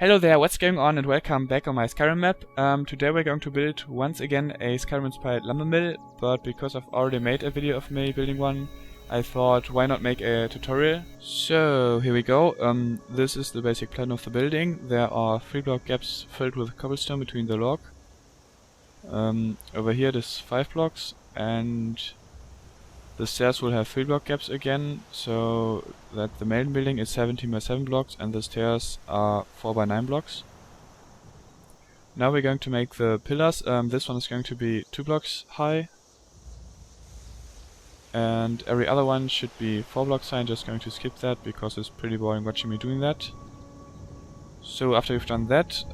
Hello there, what's going on, and welcome back on my Skyrim map. Today we're going to build once again a Skyrim inspired lumber mill, but because I've already made a video of me building one, I thought why not make a tutorial. So here we go. This is the basic plan of the building. There are 3 block gaps filled with cobblestone between the log. Over here there's 5 blocks, and the stairs will have 3 block gaps again, so that the main building is 17 by 7 blocks and the stairs are 4 by 9 blocks. Now we're going to make the pillars. This one is going to be 2 blocks high, and every other one should be 4 blocks high. I'm just going to skip that because it's pretty boring watching me doing that. So after you've done that,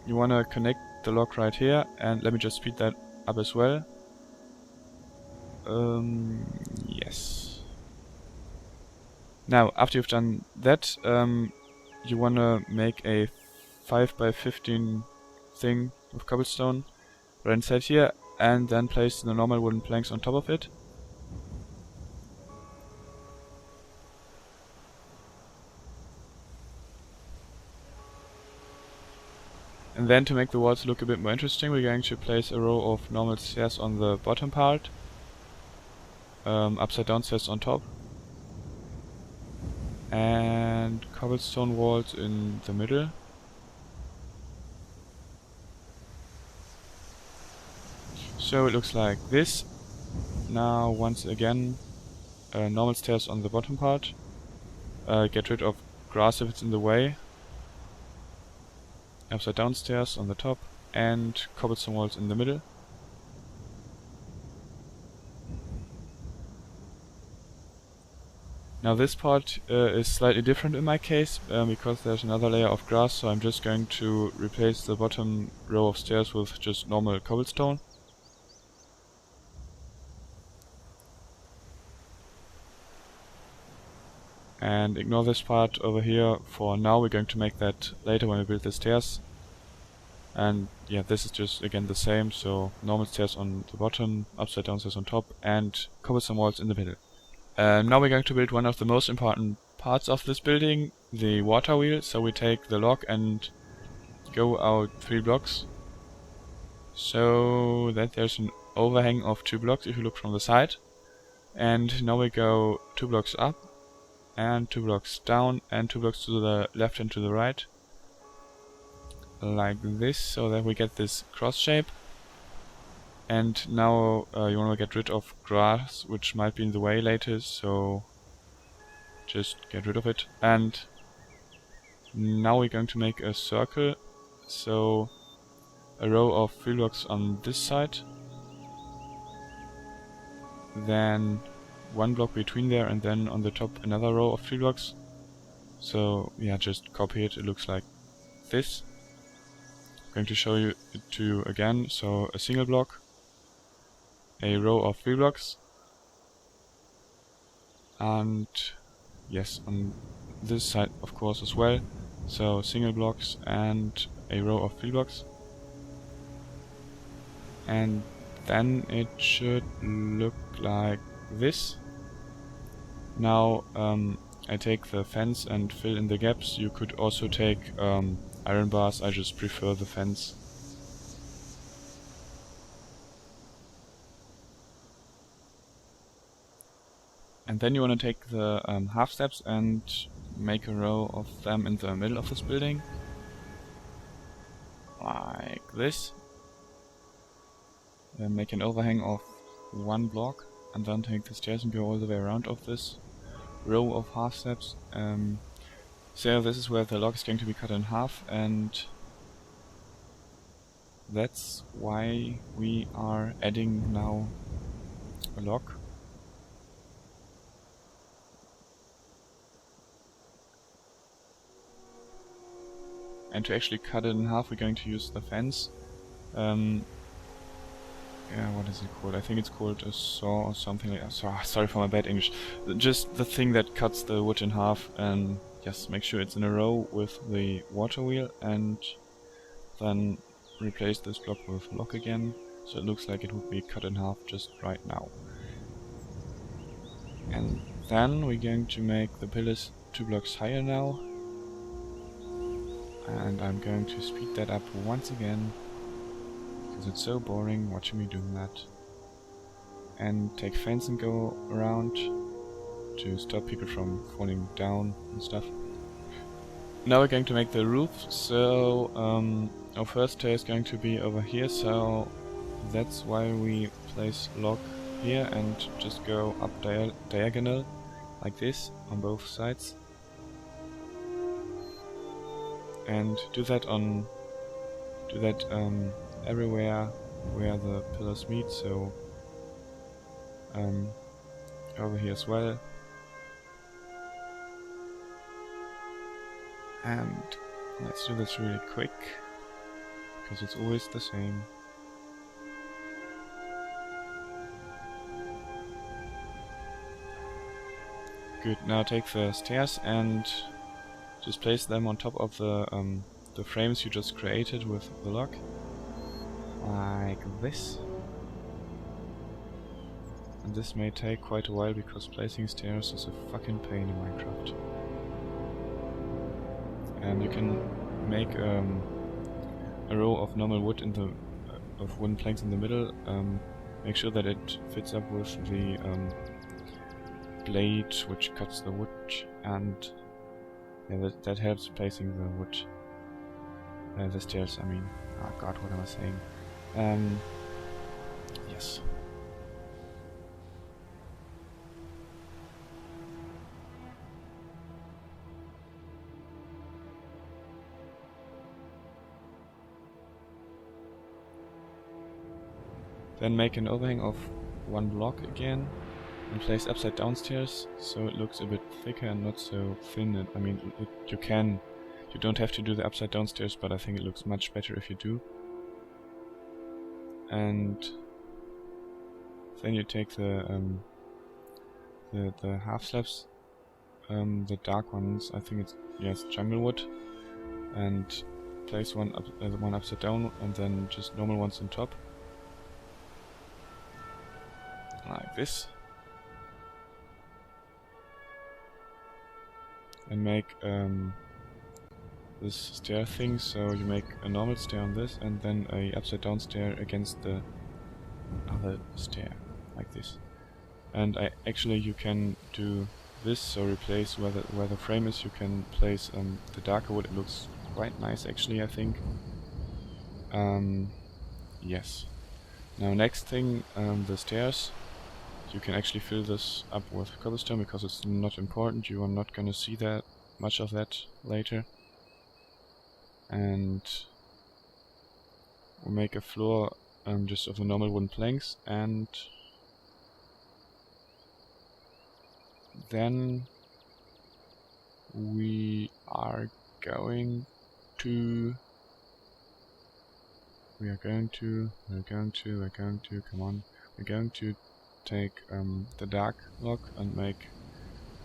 you want to connect the log right here, and let me just speed that up as well. Yes. Now, after you've done that, you wanna make a 5 by 15 thing with cobblestone right inside here, and then place the normal wooden planks on top of it. And then to make the walls look a bit more interesting, we're going to place a row of normal stairs on the bottom part. Upside down stairs on top, and cobblestone walls in the middle. So it looks like this. Now once again, normal stairs on the bottom part. Get rid of grass if it's in the way. Upside down stairs on the top, and cobblestone walls in the middle. Now this part is slightly different in my case, because there's another layer of grass, so I'm just going to replace the bottom row of stairs with just normal cobblestone. And ignore this part over here for now. We're going to make that later when we build the stairs. And yeah, this is just again the same, so normal stairs on the bottom, upside down stairs on top, and cobblestone walls in the middle. Now we're going to build one of the most important parts of this building, the water wheel. So we take the log and go out 3 blocks, so that there's an overhang of 2 blocks if you look from the side. And now we go 2 blocks up, and 2 blocks down, and 2 blocks to the left and to the right, like this, so that we get this cross shape. And now you want to get rid of grass, which might be in the way later, so just get rid of it. And now we're going to make a circle, so a row of 3 blocks on this side, then 1 block between there, and then on the top another row of 3 blocks. So yeah, just copy it, it looks like this. I'm going to show you it to you again. So a single block, a row of 3 blocks, and yes, on this side of course as well, so single blocks and a row of 3 blocks, and then it should look like this. Now I take the fence and fill in the gaps. You could also take iron bars, I just prefer the fence. And then you want to take the half steps and make a row of them in the middle of this building, like this. Then make an overhang of 1 block, and then take the stairs and go all the way around of this row of half steps. So this is where the log is going to be cut in half, and that's why we are adding now a log. And to actually cut it in half, we're going to use the fence. Yeah, what is it called? I think it's called a saw or something like that. Sorry for my bad English. Just the thing that cuts the wood in half, and just make sure it's in a row with the water wheel, and then replace this block with log again, so it looks like it would be cut in half just right now. And then we're going to make the pillars 2 blocks higher now. And I'm going to speed that up once again, because it's so boring watching me doing that. And take fence and go around to stop people from falling down and stuff. Now we're going to make the roof, so our first tier is going to be over here, so that's why we place log here and just go up diagonal like this on both sides. And do that everywhere where the pillars meet, so over here as well. And let's do this really quick, because it's always the same. Good, now take the stairs and just place them on top of the frames you just created with the log. Like this. And this may take quite a while, because placing stairs is a fucking pain in Minecraft. And you can make a row of normal wood in the of wooden planks in the middle. Make sure that it fits up with the blade which cuts the wood, and yeah, that helps placing the wood, the stairs. I mean, oh god, what am I saying? Yes. Then make an overhang of one block again and place upside down stairs, so it looks a bit thicker and not so thin. I mean, you don't have to do the upside down stairs, but I think it looks much better if you do. And then you take the half slabs, the dark ones. I think it's jungle wood, and place one upside down, and then just normal ones on top. Like this, and make this stair thing, so you make a normal stair on this and then a upside down stair against the other stair, like this. And actually you can do this, so replace where the frame is, you can place the darker wood. It looks quite nice actually, I think. Yes. Now next thing, the stairs. You can actually fill this up with cobblestone, because it's not important. You are not gonna see that much of that later. And we'll make a floor just of the normal wooden planks, and then we are going to come on, we're going to take the dark log and make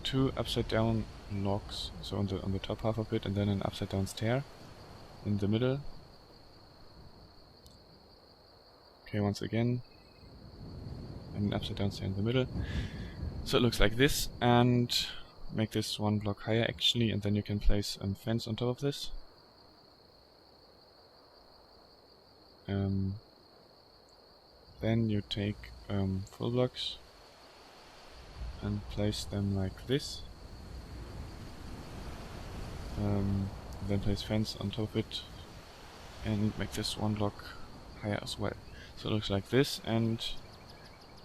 2 upside down logs, so on the top half of it, and then an upside down stair in the middle. Okay, once again, and an upside down stair in the middle. So it looks like this, and make this 1 block higher actually, and then you can place a fence on top of this. Then you take full blocks and place them like this. Then place fence on top of it and make this 1 block higher as well. So it looks like this, and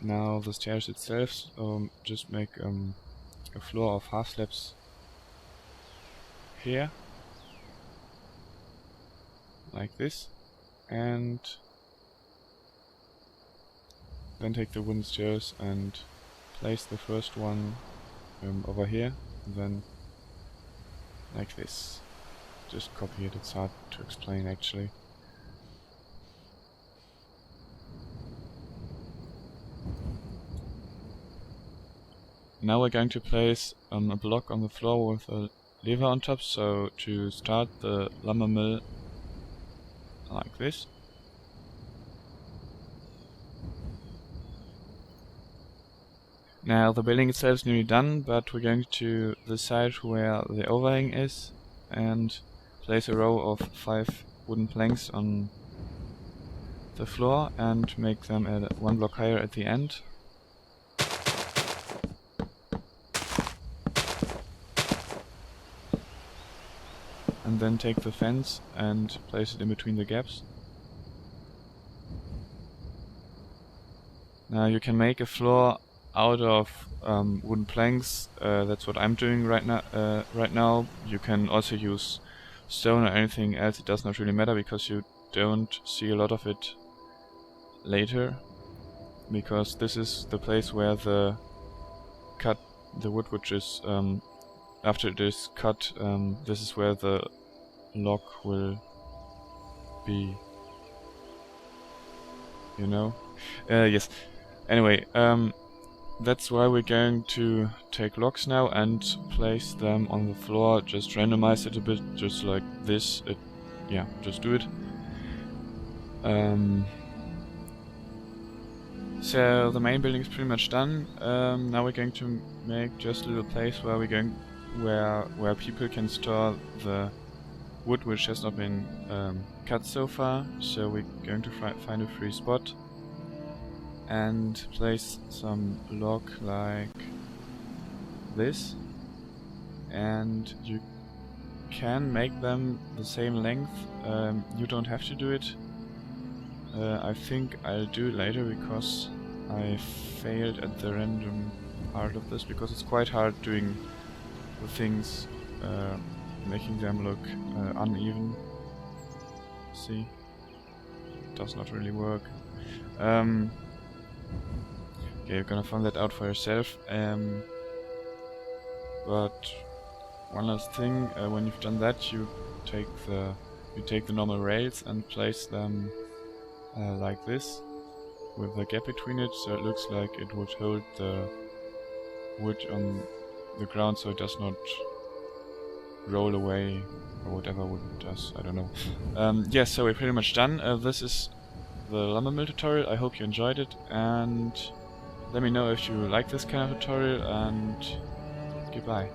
now the stairs itself, just make a floor of half slabs here, like this, and then take the wooden stairs and place the first one over here, and then like this. Just copy it, it's hard to explain actually. Now we're going to place a block on the floor with a lever on top, so to start the lumber mill like this. Now the building itself is nearly done, but we're going to the side where the overhang is and place a row of 5 wooden planks on the floor and make them at 1 block higher at the end. And then take the fence and place it in between the gaps. Now you can make a floor out of wooden planks. That's what I'm doing right now. You can also use stone or anything else. It does not really matter because you don't see a lot of it later. Because this is the place where the wood which is after it is cut, this is where the log will be. You know? Yes. Anyway, that's why we're going to take logs now and place them on the floor. Just randomize it a bit, just like this. Yeah, just do it. So the main building is pretty much done. Now we're going to make just a little place where where people can store the wood which has not been cut so far. So we're going to find a free spot and place some log like this, and you can make them the same length. You don't have to do it. I think I'll do it later because I failed at the random part of this, because it's quite hard doing the things, making them look uneven. See? It does not really work. Okay, you're gonna find that out for yourself. But one last thing, when you've done that, you take the normal rails and place them like this, with a gap between it, so it looks like it would hold the wood on the ground, so it does not roll away or whatever wood does. I don't know. Yeah, so we're pretty much done. This is the lumber mill tutorial. I hope you enjoyed it, and let me know if you like this kind of tutorial, and goodbye.